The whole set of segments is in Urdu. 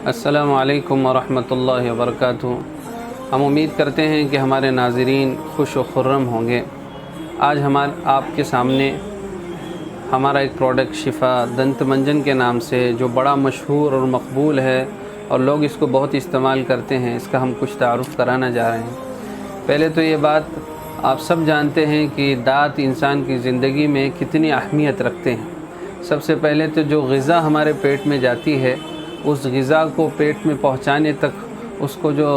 السلام علیکم ورحمۃ اللہ وبرکاتہ۔ ہم امید کرتے ہیں کہ ہمارے ناظرین خوش و خرم ہوں گے۔ آج آپ کے سامنے ہمارا ایک پروڈکٹ شفا دنت منجن کے نام سے جو بڑا مشہور اور مقبول ہے اور لوگ اس کو بہت استعمال کرتے ہیں، اس کا ہم کچھ تعارف کرانا جا رہے ہیں۔ پہلے تو یہ بات آپ سب جانتے ہیں کہ دانت انسان کی زندگی میں کتنی اہمیت رکھتے ہیں۔ سب سے پہلے تو جو غذا ہمارے پیٹ میں جاتی ہے، اس غذا کو پیٹ میں پہنچانے تک اس کو جو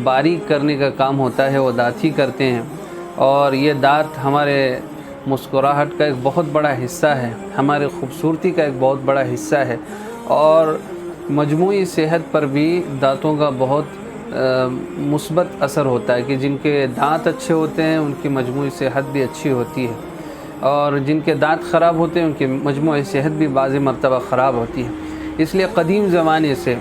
باریک کرنے کا کام ہوتا ہے وہ دانت ہی کرتے ہیں، اور یہ دانت ہمارے مسکراہٹ کا ایک بہت بڑا حصہ ہے، ہمارے خوبصورتی کا ایک بہت بڑا حصہ ہے، اور مجموعی صحت پر بھی دانتوں کا بہت مثبت اثر ہوتا ہے کہ جن کے دانت اچھے ہوتے ہیں ان کی مجموعی صحت بھی اچھی ہوتی ہے، اور جن کے دانت خراب ہوتے ہیں ان کی مجموعی صحت بھی بعض مرتبہ خراب ہوتی ہے۔ اس لیے قدیم زمانے سے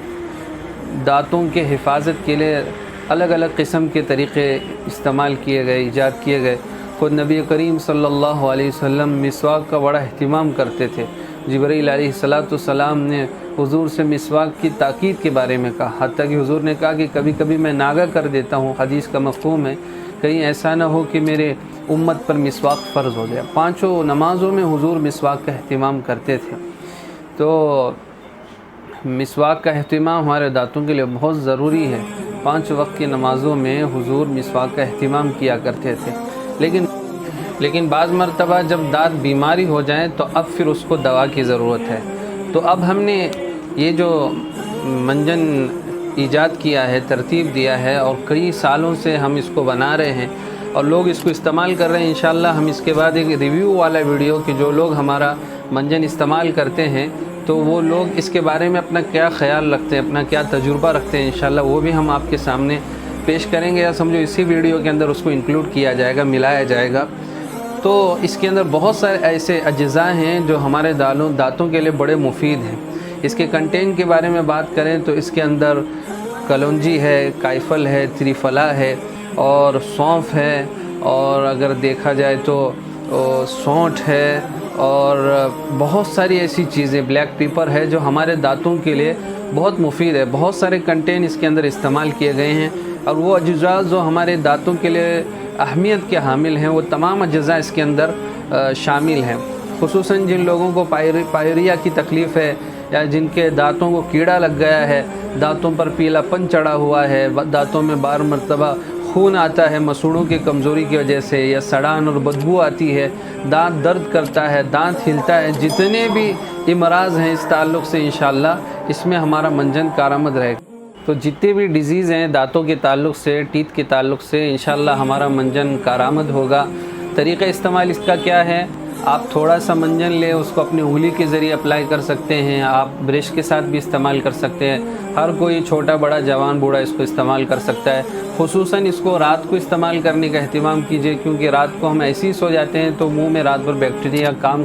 دانتوں کے حفاظت کے لیے الگ الگ قسم کے طریقے استعمال کیے گئے، ایجاد کیے گئے۔ خود نبی کریم صلی اللہ علیہ وسلم مسواک کا بڑا اہتمام کرتے تھے۔ جبرائیل علیہ السلام نے حضور سے مسواک کی تاکید کے بارے میں کہا، حتیٰ کہ حضور نے کہا کہ کبھی کبھی میں ناگا کر دیتا ہوں، حدیث کا مفہوم ہے کہیں ایسا نہ ہو کہ میرے امت پر مسواک فرض ہو گیا۔ پانچوں نمازوں میں حضور مسواک کا اہتمام کرتے تھے، تو مسواک کا اہتمام ہمارے دانتوں کے لیے بہت ضروری ہے۔ 5 وقت کی نمازوں میں حضور مسواک کا اہتمام کیا کرتے تھے، لیکن بعض مرتبہ جب دانت بیماری ہو جائیں تو اب پھر اس کو دوا کی ضرورت ہے۔ تو اب ہم نے یہ جو منجن ایجاد کیا ہے، ترتیب دیا ہے، اور کئی سالوں سے ہم اس کو بنا رہے ہیں اور لوگ اس کو استعمال کر رہے ہیں۔ انشاءاللہ ہم اس کے بعد ایک ریویو والا ویڈیو کہ جو لوگ ہمارا منجن استعمال کرتے ہیں تو وہ لوگ اس کے بارے میں اپنا کیا خیال رکھتے ہیں، اپنا کیا تجربہ رکھتے ہیں، انشاءاللہ وہ بھی ہم آپ کے سامنے پیش کریں گے، یا سمجھو اسی ویڈیو کے اندر اس کو انکلوڈ کیا جائے گا، ملایا جائے گا۔ تو اس کے اندر بہت سارے ایسے اجزاء ہیں جو ہمارے دانتوں کے لیے بڑے مفید ہیں۔ اس کے کنٹینٹ کے بارے میں بات کریں تو اس کے اندر کلونجی ہے، کائفل ہے، تریفلا ہے، اور سونف ہے، اور اگر دیکھا جائے تو سونٹھ ہے، اور بہت ساری ایسی چیزیں، بلیک پیپر ہے جو ہمارے دانتوں کے لیے بہت مفید ہے۔ بہت سارے کنٹینٹ اس کے اندر استعمال کیے گئے ہیں، اور وہ اجزاء جو ہمارے دانتوں کے لیے اہمیت کے حامل ہیں وہ تمام اجزاء اس کے اندر شامل ہیں۔ خصوصاً جن لوگوں کو پائریا کی تکلیف ہے، یا جن کے دانتوں کو کیڑا لگ گیا ہے، دانتوں پر پیلا پن چڑھا ہوا ہے، دانتوں میں بار مرتبہ خون آتا ہے مسوڑوں کی کمزوری کی وجہ سے، یا سڑان اور بدبو آتی ہے، دانت درد کرتا ہے، دانت ہلتا ہے، جتنے بھی امراض ہیں اس تعلق سے انشاءاللہ اس میں ہمارا منجن کارآمد رہے گا۔ تو جتنے بھی ڈیزیز ہیں دانتوں کے تعلق سے، ٹیتھ کے تعلق سے، انشاءاللہ ہمارا منجن کارآمد ہوگا۔ طریقہ استعمال اس کا کیا ہے؟ آپ تھوڑا سا منجن لیں، اس کو اپنی انگلی کے ذریعے اپلائی کر سکتے ہیں، آپ برش کے ساتھ بھی استعمال کر سکتے ہیں، ہر کوئی چھوٹا بڑا جوان بوڑھا اس کو استعمال کر سکتا ہے۔ خصوصاً اس کو رات کو استعمال کرنے کا اہتمام کیجیے، کیونکہ رات کو ہم ایسے ہی سو جاتے ہیں تو منہ میں رات بھر بیکٹیریا کام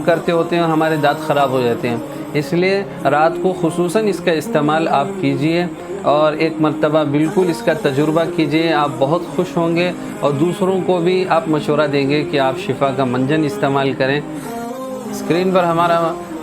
کرتے ہوتے ہیں اور ہمارے دانت خراب ہو جاتے ہیں۔ اس لیے رات کو خصوصاً اس کا استعمال آپ کیجئے، اور ایک مرتبہ بالکل اس کا تجربہ کیجئے، آپ بہت خوش ہوں گے، اور دوسروں کو بھی آپ مشورہ دیں گے کہ آپ شفا کا منجن استعمال کریں۔ اسکرین پر ہمارا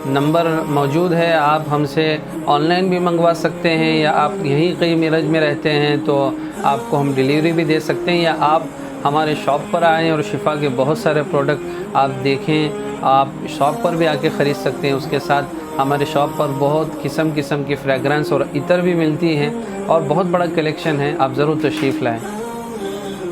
نمبر موجود ہے، آپ ہم سے آن لائن بھی منگوا سکتے ہیں، یا آپ یہیں کہیں میرج میں رہتے ہیں تو آپ کو ہم ڈیلیوری بھی دے سکتے ہیں، یا آپ ہمارے شاپ پر آئیں اور شفا کے بہت سارے پروڈکٹ آپ دیکھیں، آپ شاپ پر بھی آ کے خرید سکتے ہیں۔ اس کے ساتھ ہمارے شاپ پر بہت قسم کی فریگرنس اور عطر بھی ملتی ہیں، اور بہت بڑا کلیکشن ہے، آپ ضرور تشریف لائیں۔